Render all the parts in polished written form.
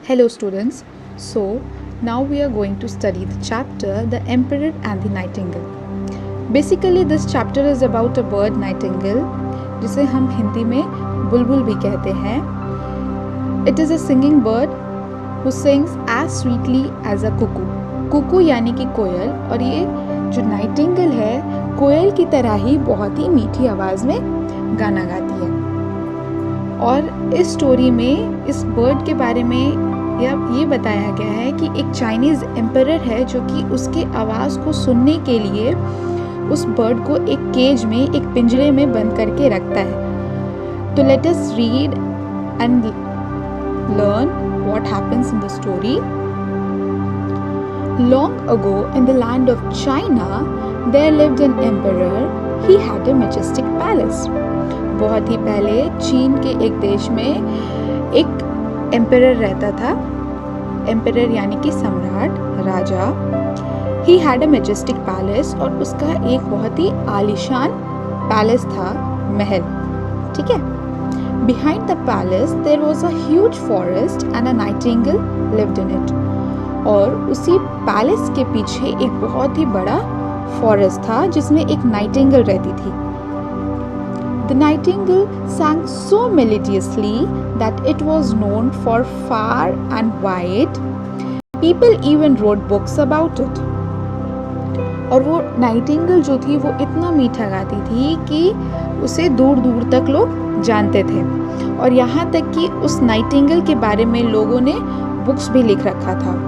Hello students, so now we are going to study the chapter The Emperor and the Nightingale. Basically this chapter is about a bird nightingale जिसे हम हिंदी में बुलबुल भी कहते हैं. It is a singing bird who sings as sweetly as a cuckoo. Kuku यानी कि कोयल, और ये जो नाइटिंगेल है कोयल की तरह ही बहुत ही मीठी आवाज़ में गाना गाती है. और इस स्टोरी में इस बर्ड के बारे में ये बताया गया है कि एक चाइनीज़ एम्परर है जो कि उसके आवाज़ को सुनने के लिए उस बर्ड को एक केज में, एक पिंजरे में बंद करके रखता है. तो let us read and learn what happens in the story. Long ago in the land of China there lived an emperor. He had a majestic palace. बहुत ही पहले चीन के एक देश में एक एम्परर रहता था. एम्परर यानी कि सम्राट, राजा. He had a majestic palace, और उसका एक बहुत ही आलीशान पैलेस था, महल. ठीक है. Behind the palace there was a huge forest and a nightingale lived in it. और उसी पैलेस के पीछे एक बहुत ही बड़ा फॉरेस्ट था जिसमें एक नाइटिंगेल रहती थी. The nightingale sang so melodiously that it was known for far and wide. People even wrote books about it. और वो नाइटिंगेल जो थी वो इतना मीठा गाती थी कि उसे दूर दूर तक लोग जानते थे. और यहाँ तक कि उस नाइटिंगेल के बारे में लोगों ने बुक्स भी लिख रखा था.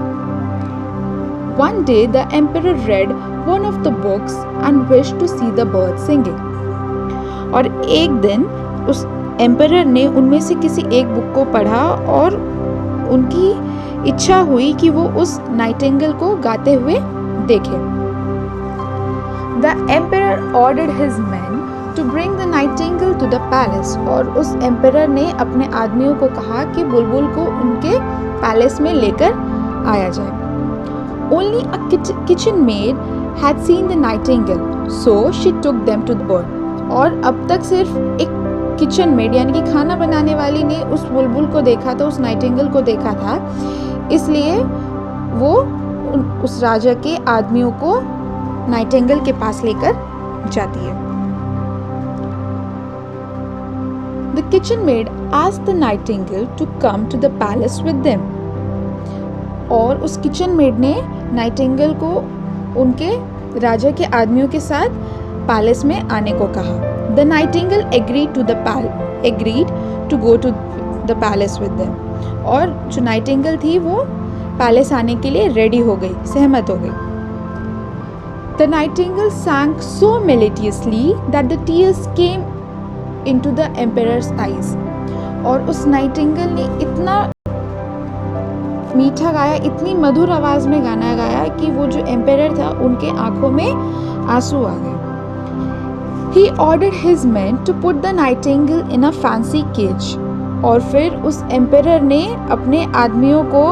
One day the emperor read one of the books and wished to see the bird singing. और एक दिन उस एम्परर ने उनमें से किसी एक बुक को पढ़ा और उनकी इच्छा हुई कि वो उस नाइटिंगेल को गाते हुए देखे. The emperor ordered his men to bring the nightingale to the palace. और उस एम्परर ने अपने आदमियों को कहा कि बुलबुल को उनके पैलेस में लेकर आया जाए. Only a kitchen maid had seen the nightingale, so she took them to the bird. और अब तक सिर्फ एक किचन मेड यानी कि खाना बनाने वाली ने उस बुलबुल को देखा था, उस नाइटिंगेल को देखा था, इसलिए वो उस राजा के आदमियों को नाइटिंगेल के पास लेकर जाती है. The kitchen maid asked the nightingale to come to the palace with them. और उस किचन मेड ने नाइटिंगेल को उनके राजा के आदमियों के साथ पैलेस में आने को कहा. The Nightingale agreed to go to the palace with them. और जो नाइटिंगेल थी वो पैलेस आने के लिए रेडी हो गई, सहमत हो गई. The Nightingale sang so melodiously that the tears came into the emperor's eyes. और उस नाइटिंगेल ने इतना मीठा गाया, इतनी मधुर आवाज़ में गाना गाया कि वो जो एम्परर था उनके आंखों में आंसू आ गए. He ordered his men to put the nightingale in a fancy cage. और फिर उस एम्परर ने अपने आदमियों को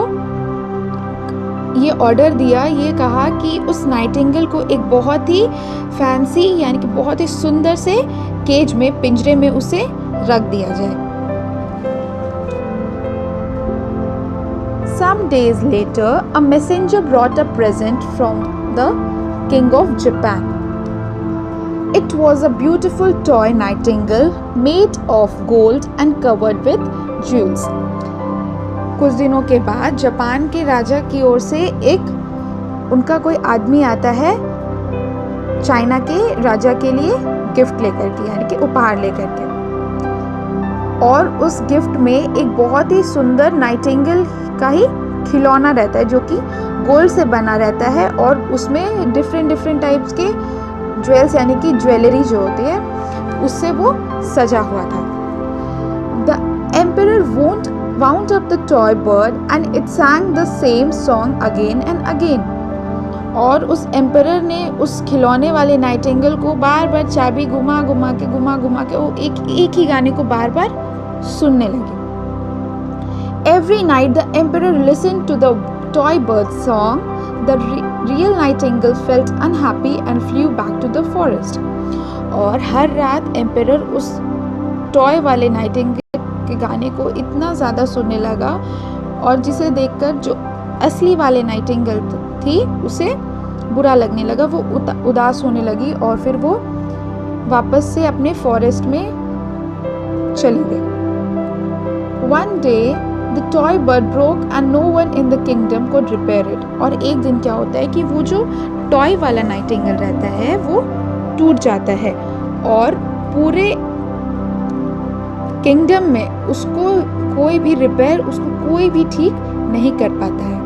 ये ऑर्डर दिया, ये कहा कि उस नाइटिंगेल को एक बहुत ही फैंसी यानी कि बहुत ही सुंदर से केज में, पिंजरे में उसे रख दिया जाए. Some days later, a messenger brought a present from the King of Japan. It was a beautiful toy nightingale made of gold and covered with jewels. कुछ दिनों के बाद जापान के राजा की ओर से एक उनका कोई आदमी आता है चाइना के राजा के लिए गिफ्ट लेकर के, यानी कि उपहार लेकर के. और उस गिफ्ट में एक बहुत ही सुंदर नाइटिंगेल का ही खिलौना रहता है जो कि गोल्ड से बना रहता है और उसमें डिफरेंट टाइप्स के ज्वेल्स यानी कि ज्वेलरी जो होती है उससे वो सजा हुआ था. The emperor wound up the toy bird and it sang the same song again and again. और उस एम्परर ने उस खिलौने वाले नाइटिंगेल को बार बार चाबी घुमा घुमा के वो एक ही गाने को बार बार सुनने लगी. Every night the emperor listened to the toy bird's song. The real nightingale felt unhappy and flew back to the forest. और हर रात एम्परर उस टॉय वाले नाइटिंगेल के गाने को इतना ज़्यादा सुनने लगा और जिसे देखकर जो असली वाले नाइटिंगेल थी उसे बुरा लगने लगा, वो उदास होने लगी और फिर वो वापस से अपने फॉरेस्ट में चली गई। One day the toy bird broke and no one in the kingdom could repair it. और एक दिन क्या होता है कि वो जो टॉय वाला नाइटिंगेल रहता है वो टूट जाता है और पूरे किंगडम में उसको कोई भी रिपेयर, उसको कोई भी ठीक नहीं कर पाता है।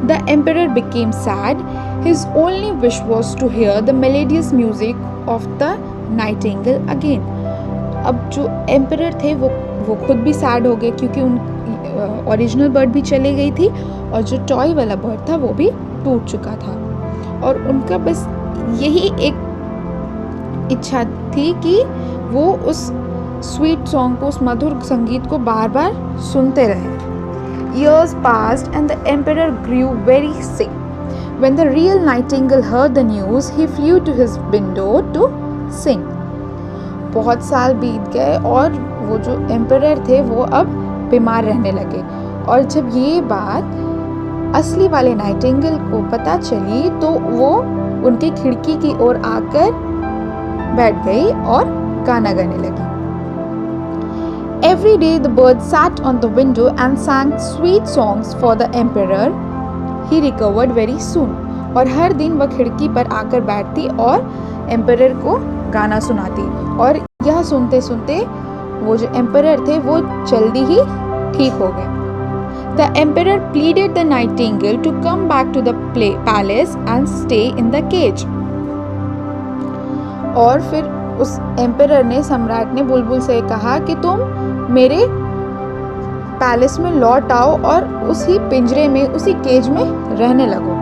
The emperor became sad. His only wish was to hear the melodious music of the nightingale again. अब जो एम्परर थे वो खुद भी सैड हो गए क्योंकि उन ओरिजिनल बर्ड भी चली गई थी और जो टॉय वाला बर्ड था वो भी टूट चुका था और उनका बस यही एक इच्छा थी कि वो उस स्वीट सॉन्ग को, उस मधुर संगीत को बार बार सुनते रहे। Years passed and the emperor grew very sick. When the real nightingale heard the news, he flew to his window to sing. बहुत साल बीत गए और वो जो एम्परर थे वो अब बीमार रहने लगे और जब ये बात असली वाले नाइटिंगेल को पता चली तो वो उनकी खिड़की की ओर आकर बैठ गई और गाना गाने लगी। Every day the bird sat on the window and sang sweet songs for the emperor. He recovered very soon. और हर दिन वह खिड़की पर आकर बैठती और एम्परर को गाना सुनाती और यह सुनते सुनते वो जो एम्परर थे वो जल्दी ही ठीक हो गए। The emperor pleaded the nightingale to come back to the palace and stay in the cage. और फिर उस एम्परर ने, सम्राट ने बुलबुल से कहा कि तुम मेरे पैलेस में लौट आओ और उसी पिंजरे में, उसी केज में रहने लगो।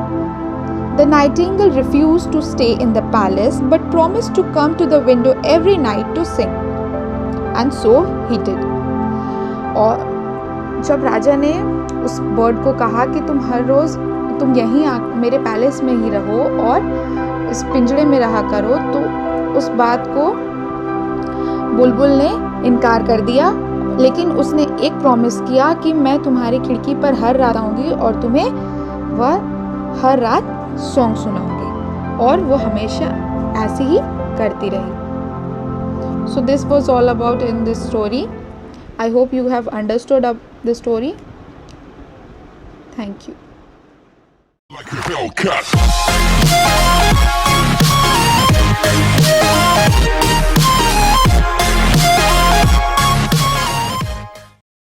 The nightingale refused to stay in the palace but promised to come to the window every night to sing. And so he did. और जब राजा ने उस बर्ड को कहा कि तुम हर रोज़ तुम यहीं मेरे पैलेस में ही रहो और इस पिंजरे में रहा करो, तो उस बात को बुलबुल ने इनकार कर दिया, लेकिन उसने एक प्रॉमिस किया कि मैं तुम्हारी खिड़की पर हर रात आऊँगी और तुम्हें वह हर रात सॉन्ग सुनाऊंगी और वो हमेशा ऐसे ही करती रही। So this was all about in this story. I hope you have understood the story. Thank you. Like a Hellcat.